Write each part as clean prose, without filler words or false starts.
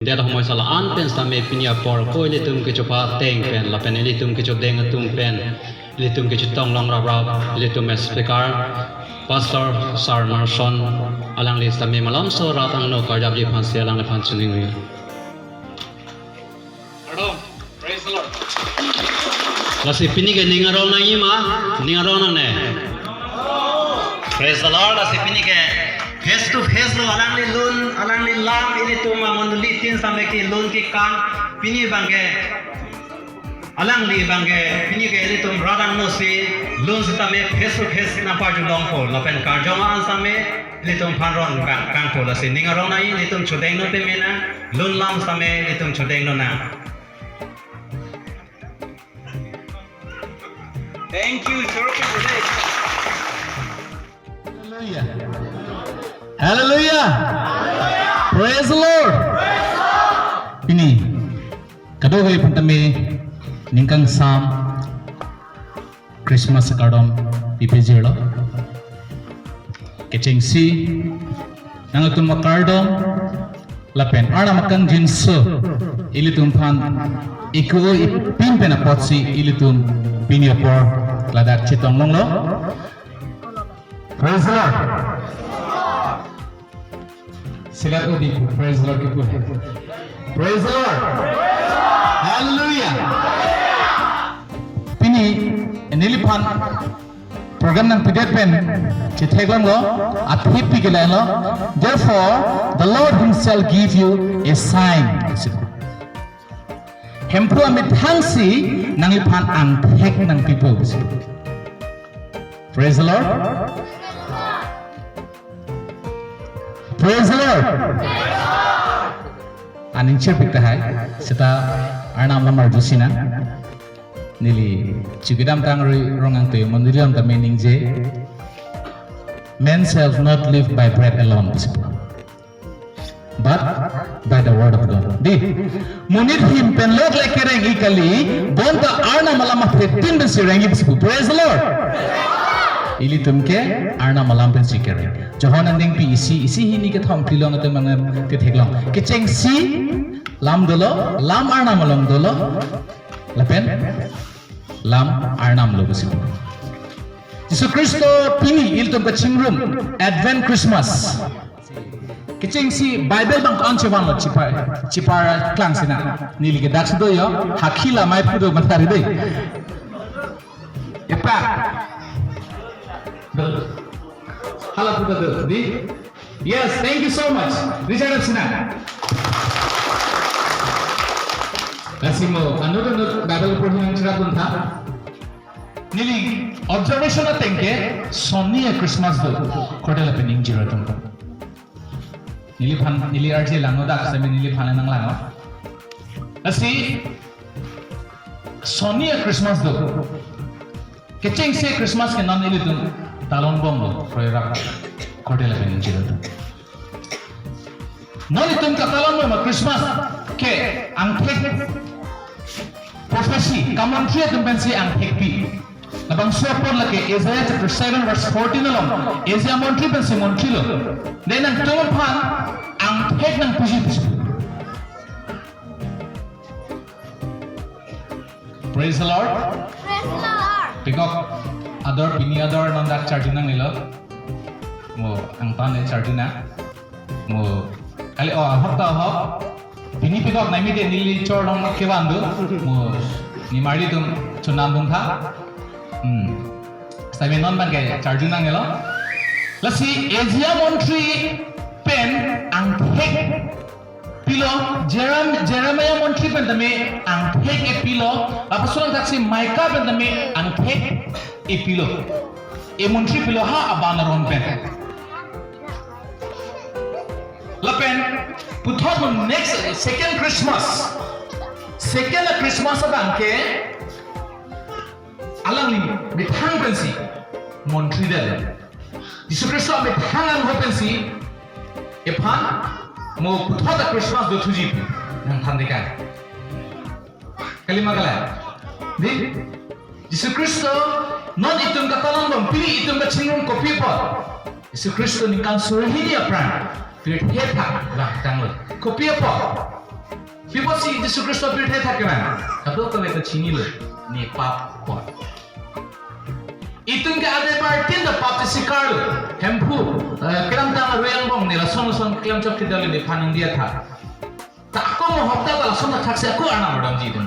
Dia dah homoi salah anten sampai pinya por koi litum ke coba teng pen lapen litum ke coba deng tum pen litum ke tong long rap rap litum speaker pastor sar marson alang lis sampai malam so ratang no karjab di pansi alang lepan suning wi. Hello, praise the Lord. Lasi pini ke ningarol na ima ningarol na ne. Praise the Lord. Lasi pini ke face to face lo alang li lun alang li lam ini tu mamanduli tin sampai ki lun ki kan pini bangke alang li bangke pini ke ini tu radang no si lun si sampai face to face na paju long ko lapen karjong an sampai ini tu panron kan ko lasi ningarong na ini tu chodeng no te mena lun lam sampai ini tu chodeng no na. Thank you, Choroki today. Hallelujah. Hallelujah. Praise the Lord. Ini kado gai pantame ningkang sam Christmas kadom pipejelo kecing si nangatum makardom lapen ana makang jinso ilitum pan iko ipimpen apotsi ilitum piniopor ladak chitong longlo. Praise the Lord. Sila ko di praise the Lord ko. Praise the Lord. Hallelujah. Pini nilipan program ng pidepen chitheglam lo at hippy lo. Therefore, the Lord Himself give you a sign. Hempro amit hangsi nangipan ang hek ng people. Praise the Lord. Praise the Lord. Aning cerpikta hai seta arnam lamar jusina nili chigidam tang rongang te mandiram ta meaning je men shall not live by bread alone but by the word of God. Di munit him pen lok lekereng ikali bonta arnam lama fetin besirengi bisku. Praise the Lord. Ili tumke arna malam pen sikere johon anding pi isi hini ke thom pilong ate mangan te theklong ke cheng si lam dolo lam arna malong dolo lapen lam arna mlo bisi Jesu Kristo pini il tum ke chingrum Advent Christmas ke cheng si Bible bang on chewan lo chipar klang sina nili ke dakso yo hakila mai pudo matari dei epa Hala puta di. Yes, thank you so much. Richard Sina. Kasimo, another Bible portion chira punta. Nili observation na tengke Sony Christmas do hotel opening jira tumpa. Nili arje lango da kasami nili phane nang lango. Asi Sony Christmas do. Keceng se Christmas ke non nili tum talon bombo proyek hotel opening jira tum. Non itum ka talon bombo Christmas ke angkek profesi commentary tum pensi angkek pi. Labang suapor lagi Isaiah chapter 7 verse 14 along Isaiah montri pensi montri lo. Then ang tumpan angkek nang puji. Praise the Lord. Praise the Lord. Pikok ador pini ador nandak charjina nilo mo ang pan charjina mo kali hokta hok pini pikok naimi de nili chordong kewandu mo ni mari tum chunandung tha sami non ban ke charjina nilo lasi Asia Montri pen ang hek pilo Jeremiah Montri pen tame ang hek e pilo apasulang taksi Micah pen tame ang hek ipilo Montri pilo ha abanaron pen lapen puthon next second Christmas abangke alang ni bithang pensi Montri dal Jesu Kristo bithang ho pensi ephan mo puthota Christmas do thuji nang thandekai kalima kala di Jesu Kristo non itum katalang bom pili itum bachingum kopi pot Jesu Kristo ni kan surahini apran Pilihat lah tanggal. Kopi apa? pasi Yesus Kristus birthday থাকে না তারপর তো এটা চিনি লো নি পাপ কর itun ke ade partin da pap sikar hempu kelam ta royang bong ni la son son kelam chok ke dali ni phanang dia tha ta ko mo hopta la son thak se ko ana madam ji dun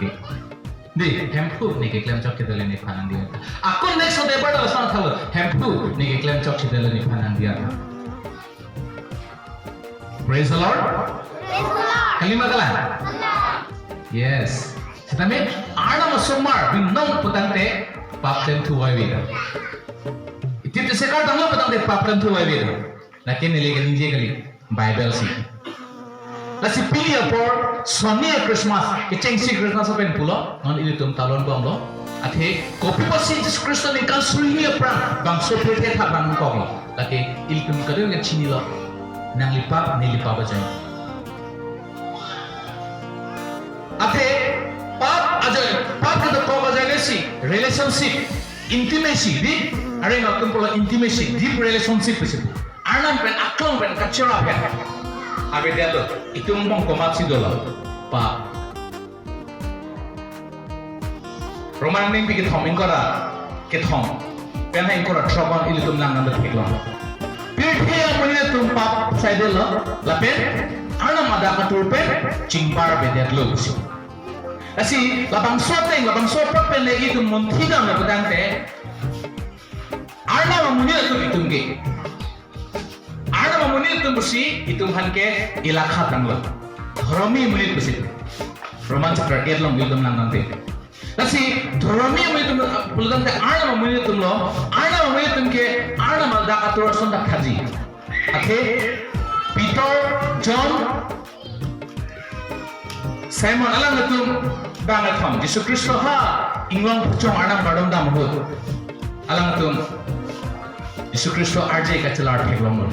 di hempu ni ke kelam chok ke dali ni phanang dia tha ako next de bar la son thalo hempu ni ke kelam chok ke dali ni phanang dia tha praise the lord kalima kala yes setame ana mo somar binong putante pap dan tuai vida itu sekarang tanggal petang deh pap dan tuai vida lakin nilai kerja kali Bible sih lasi pilih apa Sonia Christmas keceng si Christmas apa yang pulau non ini tuh talon bang lo ate kopi pasti Jesus Kristus ni kan suruhnya perang bang sopir tak bang kau lo laki ilmu kadang yang cini lo nang lipap aja ate pap itu kau aja sih relationship intimacy di ada yang akan pola intimacy deep relationship itu anak pen aklam pen kacau apa apa dia tuh itu ngomong komat sih dulu pap roman ini pikir thoming kora kethom pen hai kora trouble ini tuh nang nang berfikir pilih yang punya tuh pap saya dulu lapet anak ada katur pen cimpar beda dulu sih Kasi labang sopeng pele itu muntiga na pedante arna mamuni itu itungke arna mamuni itu bersih itu hanke ilakha tanglo dhoromi muni bersih roman chapter 8 long itu nanti kasi dhoromi muni itu bulgante arna mamuni itu lo arna mamuni itu ke arna malda katur sonda khaji ake Peter John Simon alam itu banget ham Yesus Kristus ha inglang pucung anak badam dam hut alam itu Yesus Kristus arjai kacelar peglong lo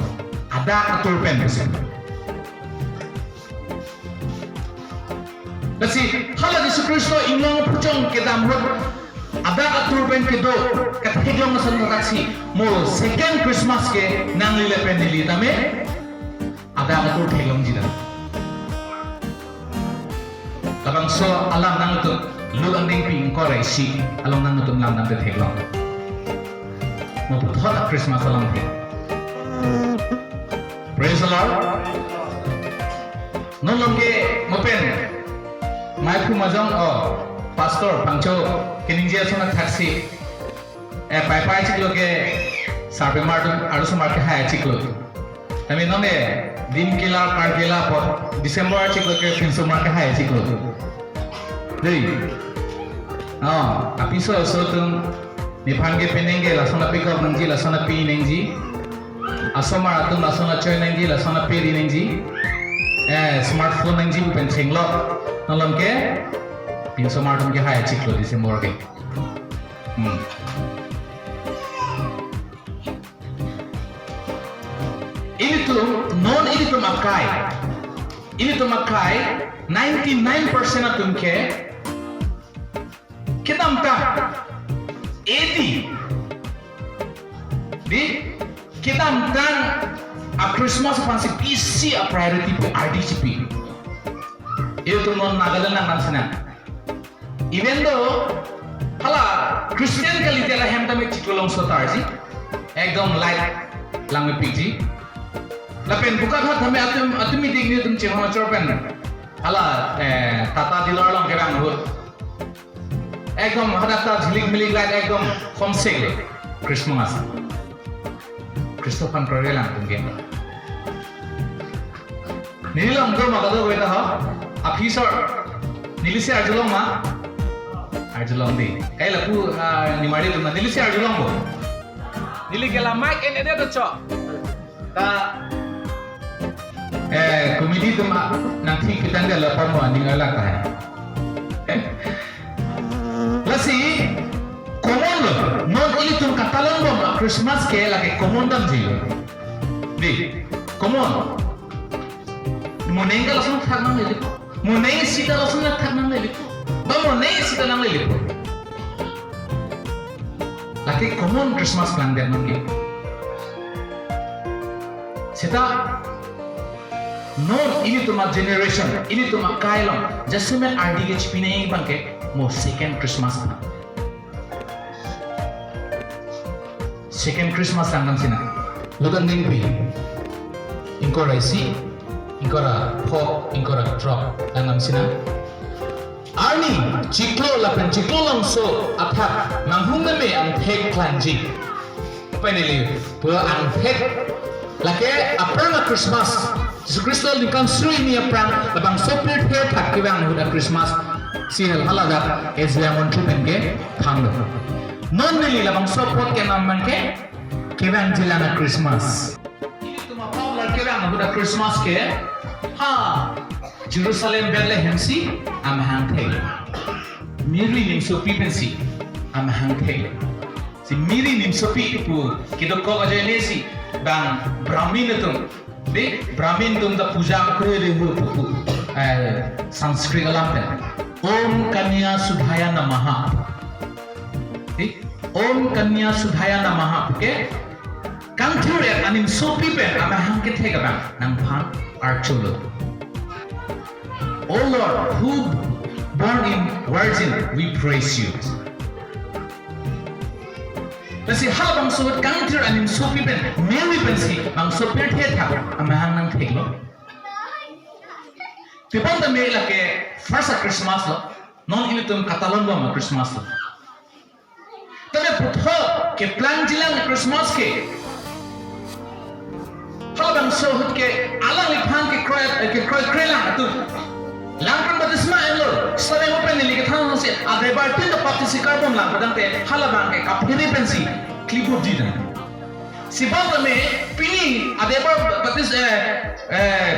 ada atur pen bersih nasi hala Yesus Kristus inglang pucung ke dam hut ada atur pen ke do kata peglong nasan nasi mo second Christmas ke nang lile pen dili tame ada atur peglong jidan Labang so alam nang tu lu anding ping korai si alam nang tu lam nang te theklong mo thot Christmas alam the praise the Lord non longge mo pen mai khu majong pastor pangcho kiningje sona thaksi pai pai chiklo ke sarbe martum arusu marke hai chiklo tami none din kila kar kila por December chiklo ke finso marke hai chiklo Dei, tapi so tum ni panggil penengge lah sana pick up nangji lah sana pi nangji, asoma atum lah sana coy nangji lah sana pi di nangji, smartphone nangji bukan cenglo, nolong ke, pin smartphone ke hai ciklo di semua ke, ini tu makai, 99% atum ke kita amta 80 di kita amta a Christmas fancy PC a priority pe RDCP itu non nagalan nang nansana even though hala Christian kali tela hem tame chikolong sotar ji ekdom light lang piji lapen buka khat hame atumi digni tum chema chorpen hala tata dilar lang kerang hut ekdom hadata झिलिक मिलिक light एकदम खमसे Christmas क्रिस्टोफान programme तुमके नीलम दो मगदो वेदा ह officer निलिसे अर्जुलम दी काई लपु निमाडी तुम निलिसे अर्जुलम बो निलि गेला माइक एन एदे तो छ ता कमिटी तुम nanti kita ndak lapor mo ningala ka hai Lasi, common lo, non ini tuh katalan bom Christmas ke lagi common dam jilo, di common, monenga langsung thar nang lili, monenga sita langsung thar nang lili, monenga sita nang lili, lagi common Christmas plan dia nang gitu, sita non ini tu mak generation, ini tu mak kailong. Jasmen RDH pinai bangke mo second Christmas. Second Christmas angkan sina. Lukan dingpi. Ingkora isi, ingkora pop, ingkora drop angkan sina. Arni ciklo lapan ciklo langso apa manghungan me ang pek planji. Finally, pura ang pek lake aprang Christmas. Jesus Kristo likan suri ni aprang labang sopir pek tak kibang huda Christmas. Sihal halaga ezra montru penke thangdo. Non nili labang sopot ke naman ke kibang jilana Christmas. Ini tu mapau la kibang huda Christmas ke ha. Jerusalem Bethlehem si am hang thei. Miri nim sopi pensi am hang thei. Si miri nim sopi pu kidok ko aja ne si bang Brahmin tum de Brahmin tum da puja kore re hu pu Sanskrit alam pe Om Kanya Sudhaya Namaha. Om Kanya Sudhaya Namaha ke kang thure anim sopi pe am hang ke thei ka bang nang phan archulo. O Lord, who born in virgin, we praise you. Kasi halabang suwat kang tir anim sopi ben, Mary ben si, ang sopir theta, amahang nang theglo. Tipon da may lake first Christmas lo, non initum katalon ba Christmas lo. Tabi putho ke plan jilang Christmas ke. Halabang suwat ke alang liphan ke kroy krelang atu. Langkan batisma elor, sare mo penili ke thang se ade bar tin da patisi carbon lang padang te halabang ke kapiri pensi klipo didan. Si banda me pini ade bar batis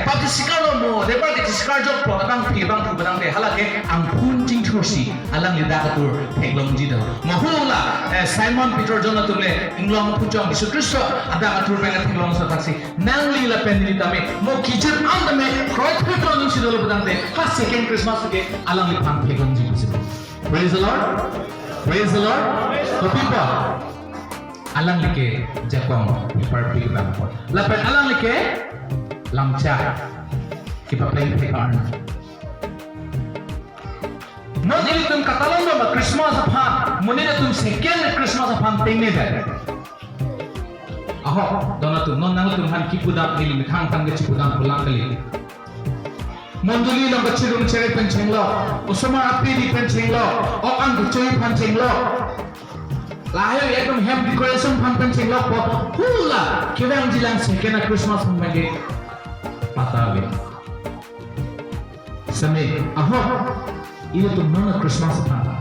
patisi carbon mo de bar ke sikar job pro bang pi bang pu padang te halake ang phun jing thursi alang lida katur theglong ji da. Mahula Simon Peter John tumle inglong pujong Yesu Kristo ada katur penga theglong sa taksi nang lila penili tame mo kijut am me kroy thutong ni sidolo padang te ha second Christmas ke alang lipang theglong ji bisu. Praise the Lord. Praise the Lord. So people alang like jakong iparpi bang po. Lapan alang like lamcha kipaplay pekarn. No dili tum katalon ba Christmas aphan muni na tum second Christmas aphan tingne da. Aho dona tum non nang tum han kipudap nili mikhang tang ge chipudam pulang kali. Monduli lang kachilung chere penchenglo usama api di penchenglo o ang guchoy penchenglo. Layo ekdom hem decoration pan penchenglo po hula kibang jilang second Christmas mage patale. Sami aho ini tu mana Christmas apa?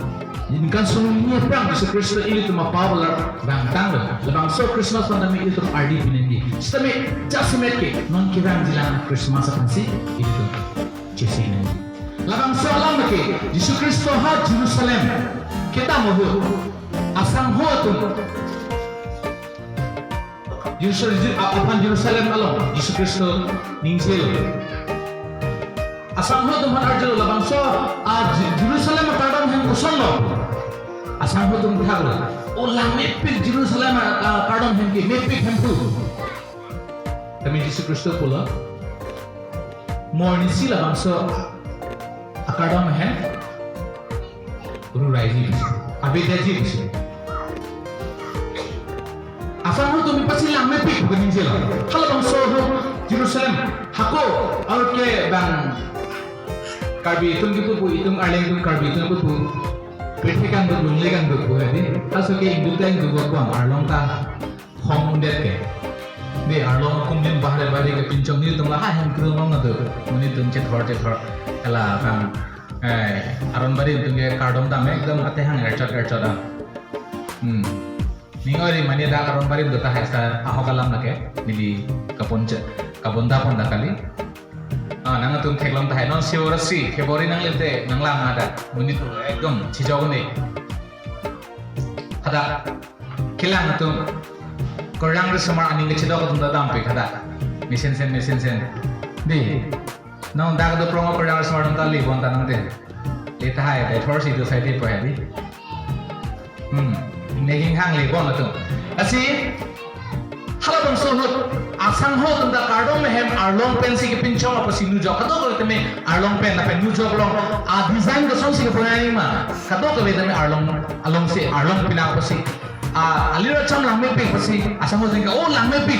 Ini kan semuanya perang Yesus Kristus ini tu mapawalar bang tanggal. Lebang so Christmas pada mi itu RD pinindi. Sami just make non kirang jilang Christmas apa sih? Itu tu Yesus ini. Lebang so alam ke Yesus Kristus ha Jerusalem. Kita mahu asang ho tu. Jerusalem alam Yesus Kristus ningsel. Asang ho tum arjalo labang so Jerusalem kadang hem usollo asang ho tum thaglo ola mepik Jerusalem kadang hem ki mepik hem pu kami Yesus Kristus pula morning sila labang so kadang hem rurai ji abedaji ji asang ho tum pasilang mepik bukan sila kalau bang so Jerusalem hako aur ke bang karbi itung gitu bu itung arleng itung karbi itung bu kritikan bu lunglekan bu hadi aso ke induteng bu bu arlong ta hong undet ke de arlong kumdin bahare bahare ke pincong ni tung lah hem krung na tu muni tung che thor ala bang aron bari tung ke kardom ta me ekdam ate hang erchot ningori mani da aron bari dota haista ahokalam na ke nili kaponda ponda kali nang tum theklong ta non siorasi kebori nang lente nang lang ada muni tu ekdom chijau ne hada kilang tum korang resumar aning ke chidok tum da dam pe hada mission sen de non da do promo korang resumar tum ta li bon ta nang te le ta hai de thor si tu sai te po hai di neging hang le bon tum asi halabang sohot asang ho tunda kardong mehem arlong pen si kipin chong apa si nujo kato ko teme arlong pen na pen nujo long a design ko song si ko pranai ma kato ko teme arlong si arlong pinang apa si alira cham lang me pe pasi asang ho jeng o lang me pe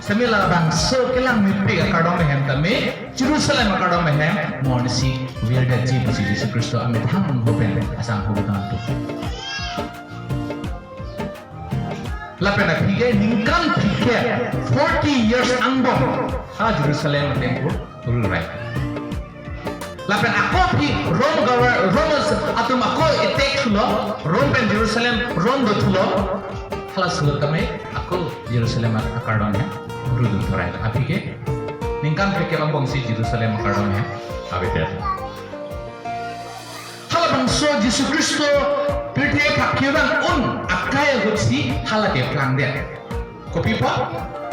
samila bang so kelang me pe kardong mehem tame Jerusalem kardong mehem mon si wirda ji pasi Jesus Kristo amit hang ho pen asang ho ta tu lapena phige ningkan phige 40 years angbong Jerusalem temple rule right lapen ako phi Romans atum ako attack thulo Rome pen Jerusalem Rome do thulo hala sulo tame ako Jerusalem akardon hai rule thorai aphige ningkan phige angbong si Jerusalem akardon hai abite hala bangso Jesus Kristo Pirte kakiran akaya gutsi halate plang dia. Kopi po?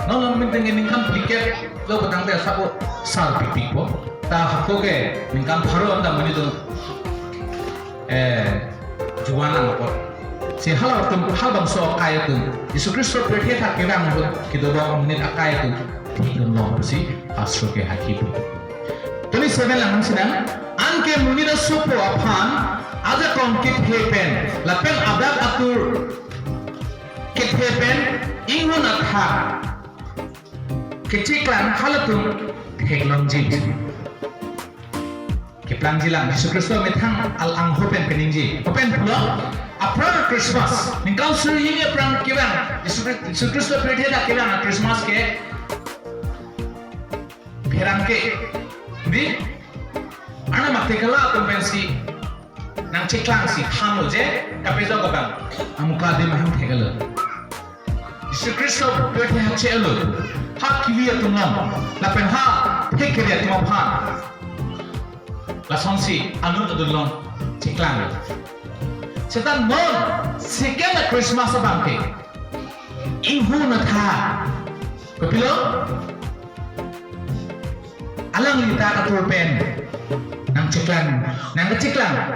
Nong minting ningkan pliket lo batang dia sabo sar pipik po. Ta hakko ke ningkan pharo anda mani do juwana po. Si hala tum halbang so akaya tum. Yesus Kristus pirte kakiran ho kido ba minit akaya tum. Tingin lo si astro ke hakibu. 27 lang sinang anke munira supo aphan ada kongkit hepen lapen adak atur kit hepen ingun atha keciklan halatum heglong jib kiplang jilang Yesus Kristus methang al ang hopen peninji hopen pulo apra Christmas ningkau suri ini prang kibang Yesus Kristus predhe da kibang Christmas ke bherang ke di ana matekala kompensi nang ciklang si khamu je kapejo gabang amuka de maham thegalo Yesus Kristus bethe hache alo ha kilia tumam lapen ha thekria tumam ha la sonsi anu adulon ciklang setan non second Christmas abangke inhu na tha kapilo alang lita ka turpen nang ciklang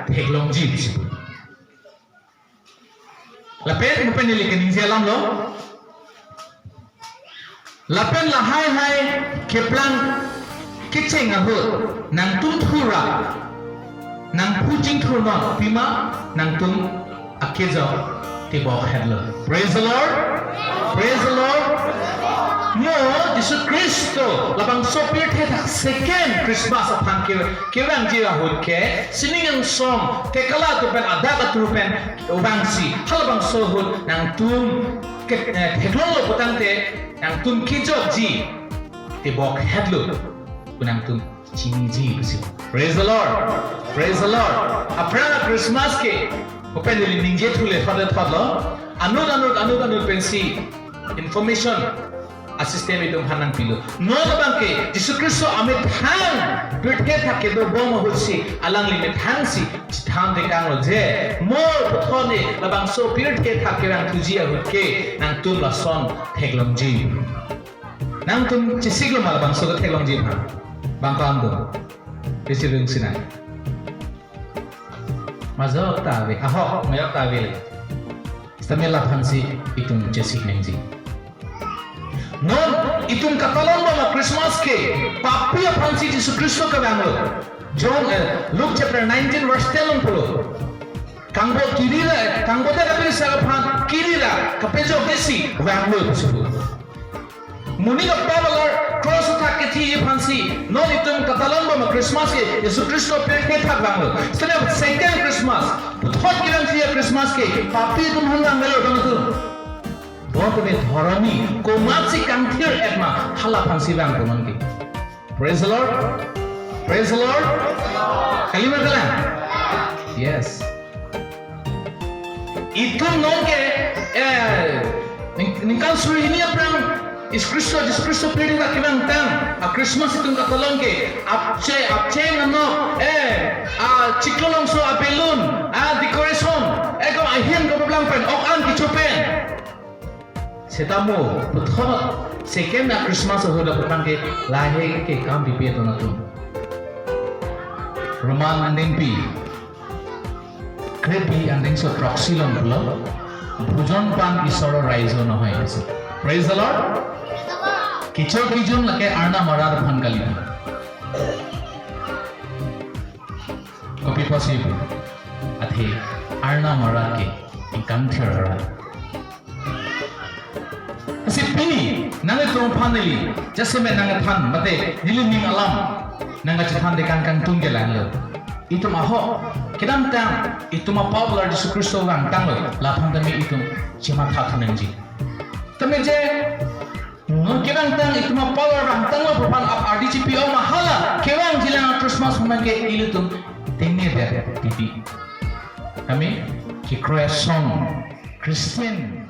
heglong jib lapen mupen nili kening jalam lo lapen la hai keplang kiceng ahu nang tum thura nang pujing thurno pima nang tum akejo tibok hedlo praise the Lord mo Jesus Kristo labang sopir theta second Christmas apang kirang jira hudke siningang som tekala tu pen adaka tu pen ubangsi halabang sohud nang tum heglolo potante nang tum kijok ji tibok hedlo kunang tum chingji bisi praise the Lord aprana Christmas ke open dili ningje thule father anud pensi information assistem itu hanang pilu no bangke Jesus Kristo amit hang bitke thake do bom hosi alang limit hang si tham de kang je mor thone labang so bitke thake rang tujia hutke nang tum la son theglong ji nang tum chisiglo mal bang so theglong ji ha bang kam do besirung sina mazok tawe aho mayok tawe le stamela phansi itung chesik nengji non itum katalan bama Christmas ke papia phansi Jesus Kristo ka banglo John Luke chapter 19 verse 10 pulo kangbo da kapil sa phan kirila kapejo besi banglo muni ka pabalar cross ta ke thi phansi non itum katalan bama Christmas ke Jesus Kristo pe ke thak banglo sele second Christmas thot kiran thi Christmas ke papi tum hang ngalo banglo बहुत में धर्मी कोमाची कंथिर एटमा हला फांसी बांग common की praise the Lord कलिमा कला yes itu non ke ningkal suri ini apa Jesus Kristo pedi ka kibang tang a Christmas itu ka tolong ke apche ngano chiklong so apelun decoration eko ahian ko blang pen ok an kichopen setamu puthot second na Christmas hoda putang ke lahe ke kam bipe to na tu Roman anding pi creepy anding so proxy long bulo bujon pan isoro raizo no hoy ase Praise the Lord. Kichor kijun lake arna marar phan kali. Kopi pasib. Athe arna marar ke ingkang thera. Kasi pini nang itu phanili jase me nang than mate niling alam nang chathan dekan kang tungge lang itu maho kedam tang itu ma popular Yesus Kristus ang tang la phang dami itu cema tha thanenji tame je no kedam tang itu ma popular ang tang lo propan ap RDGP o mahala kewang jilang Christmas humake ilutum tenge de pipi kami ki Christian